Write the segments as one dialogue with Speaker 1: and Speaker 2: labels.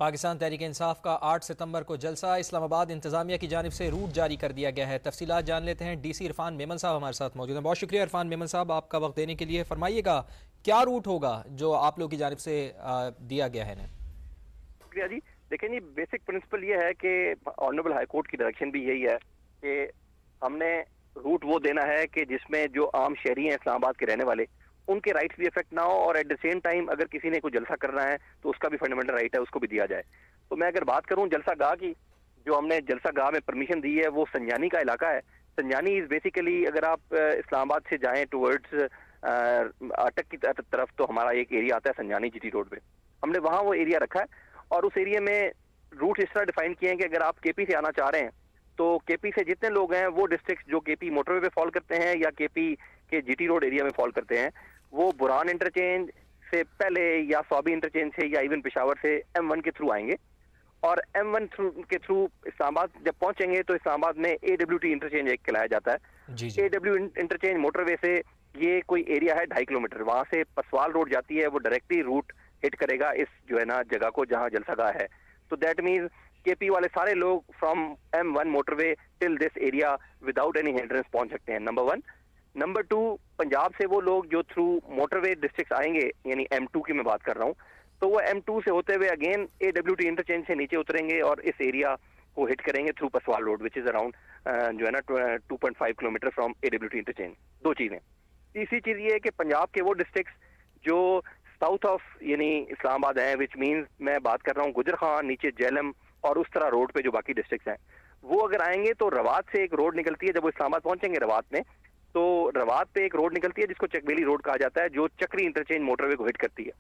Speaker 1: پاکستان تحریک انصاف کا 8 ستمبر کو جلسہ اسلام آباد انتظامیہ کی جانب سے روٹ جاری کر دیا گیا ہے۔ تفصیلات جان لیتے ہیں، ڈی سی عرفان میمن صاحب ہمارے ساتھ موجود ہیں۔ بہت شکریہ عرفان میمن صاحب آپ کا وقت دینے کے لیے۔ فرمائیے گا کیا روٹ ہوگا جو آپ لوگ کی جانب سے دیا گیا ہے؟
Speaker 2: شکریہ جی۔ دیکھیں جی، بیسک پرنسپل یہ ہے کہ آنریبل ہائی کورٹ کی ڈائریکشن بھی یہی ہے کہ ہم نے روٹ وہ دینا ہے کہ جس میں جو عام شہری ہیں اسلام آباد کے رہنے والے، ان کے رائٹس بھی افیکٹ نہ ہو، اور ایٹ دا سیم ٹائم اگر کسی نے کوئی جلسہ کرنا ہے تو اس کا بھی فنڈامنٹل رائٹ ہے، اس کو بھی دیا جائے۔ تو میں اگر بات کروں جلسہ گاہ کی، جو ہم نے جلسہ گاہ میں پرمیشن دی ہے وہ سنجانی کا علاقہ ہے۔ سنجانی از بیسیکلی اگر آپ اسلام آباد سے جائیں ٹورڈز اٹک کی طرف تو ہمارا ایک ایریا آتا ہے سنجانی جی ٹی روڈ پہ، ہم نے وہاں وہ ایریا رکھا ہے، اور اس ایریا میں روٹ اس طرح ڈیفائن کیے ہیں کہ اگر آپ کے پی سے آنا چاہ رہے ہیں تو کے پی سے جتنے لوگ ہیں وہ ڈسٹرکٹ جو کے پی موٹر وے پہ فال کرتے ہیں یا کے پی کے جی ٹی روڈ ایریا میں فال کرتے ہیں، وہ بران انٹرچینج سے پہلے یا صوابی انٹرچینج سے یا ایون پشاور سے M1 کے تھرو آئیں گے، اور M1 کے تھرو اسلام آباد جب پہنچیں گے تو اسلام آباد میں AWT انٹرچینج ایک کھلایا جاتا ہے۔ AW انٹرچینج موٹر وے سے یہ کوئی ایریا ہے 2.5 کلومیٹر، وہاں سے پسوال روڈ جاتی ہے، وہ ڈائریکٹلی روٹ ہٹ کرے گا اس جو ہے نا جگہ کو جہاں جلسہ گاہ ہے۔ تو دیٹ مینز کے پی والے سارے لوگ from M1 motor way till this area without any hindrance پہنچ سکتے ہیں، نمبر 1۔ نمبر 2، پنجاب سے وہ لوگ جو تھرو موٹر وے ڈسٹرکٹ آئیں گے، یعنی M2 کی میں بات کر رہا ہوں، تو وہ M2 سے ہوتے ہوئے اگین AWT انٹرچینج سے نیچے اتریں گے اور اس ایریا کو ہٹ کریں گے through Paswal road which is around جو ہے نا 2.5 کلومیٹر فرام AWT انٹرچینج۔ دو چیزیں۔ تیسری چیز یہ ہے کہ پنجاب کے وہ ڈسٹرکٹس جو ساؤتھ آف یعنی اسلام آباد ہیں، وچ مینز میں بات کر رہا ہوں گجر خان، نیچے جہلم اور اس طرح روڈ پہ جو باقی ڈسٹرکٹس ہیں، وہ اگر آئیں گے تو روات سے ایک روڈ نکلتی ہے، جب وہ اسلام آباد پہنچیں گے روات میں تو روات پہ ایک روڈ نکلتی ہے جس کو چک بیلی روڈ کہا جاتا ہے، جو چکری انٹرچینج موٹر وے کو ہٹ کرتی ہے۔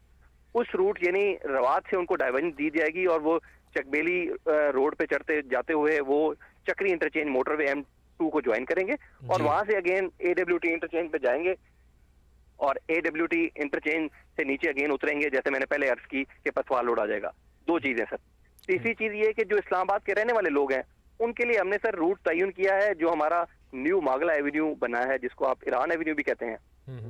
Speaker 2: اس روٹ یعنی روات سے ان کو ڈائیورژن دی جائے گی اور وہ چک بیلی روڈ پہ چڑھتے جاتے ہوئے وہ چکری انٹرچینج موٹر وے M2 کو جوائن کریں گے، اور وہاں سے اگین AWT انٹرچینج پہ جائیں گے، اور AWT انٹرچینج سے نیچے اگین اتریں گے، جیسے میں نے پہلے عرض کی کہ پسوال روڈ آ جائے گا۔ دو چیزیں سر۔ تیسری چیز یہ کہ جو اسلام آباد کے رہنے والے لوگ ہیں ان کے لیے ہم نے سر روٹ تعین کیا ہے، جو ہمارا نیو ماگلا ایونیو بنا ہے جس کو آپ ایران ایونیو بھی کہتے ہیں،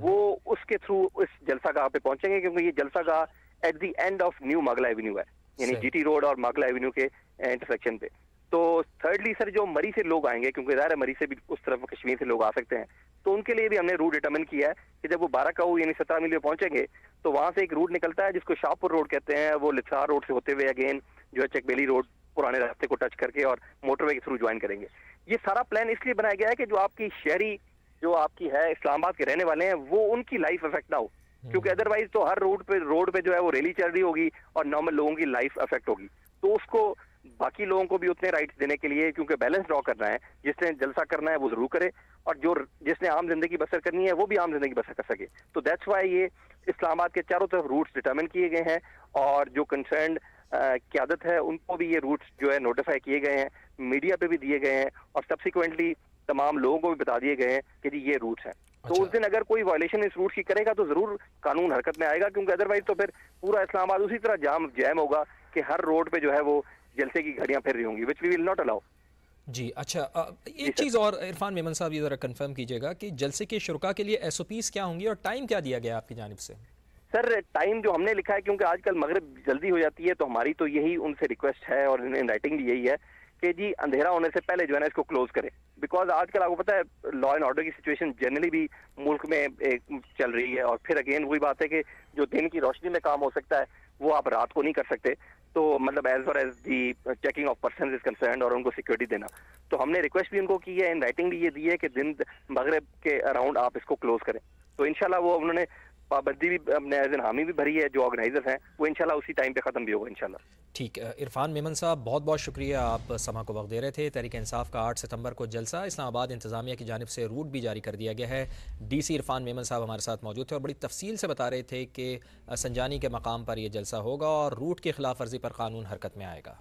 Speaker 2: وہ اس کے تھرو اس جلسہ گاہ پہ پہنچیں گے، کیونکہ یہ جلسہ گاہ at the end of New Magla avenue ہے، یعنی جی ٹی روڈ اور ماگلا ایونیو کے انٹرسیکشن پہ۔ تو تھرڈلی سر جو مری سے لوگ آئیں گے، کیونکہ ظاہر ہے مری سے بھی اس طرف کشمیر سے لوگ آ سکتے ہیں، تو ان کے لیے بھی ہم نے روٹ ڈیٹرمن کیا ہے کہ جب وہ 12 کاؤ یعنی 17 میل پہ پہنچیں گے تو وہاں سے ایک روٹ نکلتا ہے جس کو شاہپور روڈ کہتے ہیں، وہ لتسار روڈ سے ہوتے ہوئے اگین جو ہے چک بیلی روڈ پرانے راستے کو ٹچ کر کے اور موٹر وے کے تھرو جوائن کریں گے۔ یہ سارا پلان اس لیے بنایا گیا ہے کہ جو آپ کی شہری جو آپ کی ہے اسلام آباد کے رہنے والے ہیں وہ ان کی لائف افیکٹ نہ ہو، کیونکہ ادروائز تو ہر روڈ پہ جو ہے وہ ریلی چل رہی ہوگی اور نارمل لوگوں کی لائف افیکٹ ہوگی، تو اس کو باقی لوگوں کو بھی اتنے رائٹس دینے کے لیے، کیونکہ بیلنس ڈرا کرنا ہے، جس نے جلسہ کرنا ہے وہ ضرور کرے اور جس نے عام زندگی بسر کرنی ہے وہ بھی عام زندگی بسر کر سکے۔ تو دیٹس وائی یہ اسلام آباد کے چاروں طرف روٹس ڈٹرمن کیے گئے ہیں، اور جو کنسرنڈ قیادت ہے ان کو بھی یہ روٹس جو ہے نوٹیفائی کیے گئے ہیں، میڈیا پہ بھی دیے گئے ہیں، اور سبسیکوینٹلی تمام لوگوں کو بھی بتا دیے گئے ہیں کہ جی یہ روٹس ہیں۔ تو اس دن اگر کوئی وائلیشن اس روٹ کی کرے گا تو ضرور قانون حرکت میں آئے گا، کیونکہ ادروائز تو پھر پورا اسلام آباد اسی طرح جام ہوگا کہ ہر روڈ پہ جو ہے وہ جلسے کی گھڑیاں پھر رہی ہوں گی، وچ وی ول ناٹ الاؤ۔
Speaker 1: جی اچھا، ایک چیز اور عرفان میمن صاحب یہ ذرا کنفرم کیجیے گا کہ جلسے کے شرکاء کے لیے SOPs کیا ہوں گی اور ٹائم کیا دیا گیا آپ کی جانب سے؟
Speaker 2: سر ٹائم جو ہم نے لکھا ہے، کیونکہ آج کل مغرب جلدی ہو جاتی ہے، تو ہماری تو یہی ان سے ریکویسٹ ہے اور ان رائٹنگ بھی یہی ہے کہ جی اندھیرا ہونے سے پہلے جو ہے نا اس کو کلوز کرے، بیکاز آج کل آپ کو پتہ ہے لا اینڈ آرڈر کی سچویشن جنرلی بھی ملک میں چل رہی ہے، اور پھر اگین وہی بات ہے کہ جو دن کی روشنی میں کام ہو سکتا ہے وہ آپ رات کو نہیں کر سکتے، تو مطلب as far as the checking of persons is concerned اور ان کو سیکورٹی دینا، تو ہم نے ریکویسٹ بھی ان کو کی ہے، ان رائٹنگ بھی یہ دی ہے کہ دن مغرب کے اراؤنڈ آپ اس کو کلوز کریں۔ تو انشاءاللہ وہ انہوں نے پابندی بھی اپنے ایز این حامی بھی بھری ہے، جو آرگنائزر ہیں وہ انشاءاللہ اسی ٹائم پہ ختم بھی ہوگا انشاءاللہ۔
Speaker 1: ٹھیک، عرفان میمن صاحب بہت بہت شکریہ، آپ سما کو وقت دے رہے تھے۔ تحریک انصاف کا 8 ستمبر کو جلسہ اسلام آباد انتظامیہ کی جانب سے روٹ بھی جاری کر دیا گیا ہے۔ ڈی سی عرفان میمن صاحب ہمارے ساتھ موجود تھے اور بڑی تفصیل سے بتا رہے تھے کہ سنجانی کے مقام پر یہ جلسہ ہوگا اور روٹ کی خلاف ورزی پر قانون حرکت میں آئے گا۔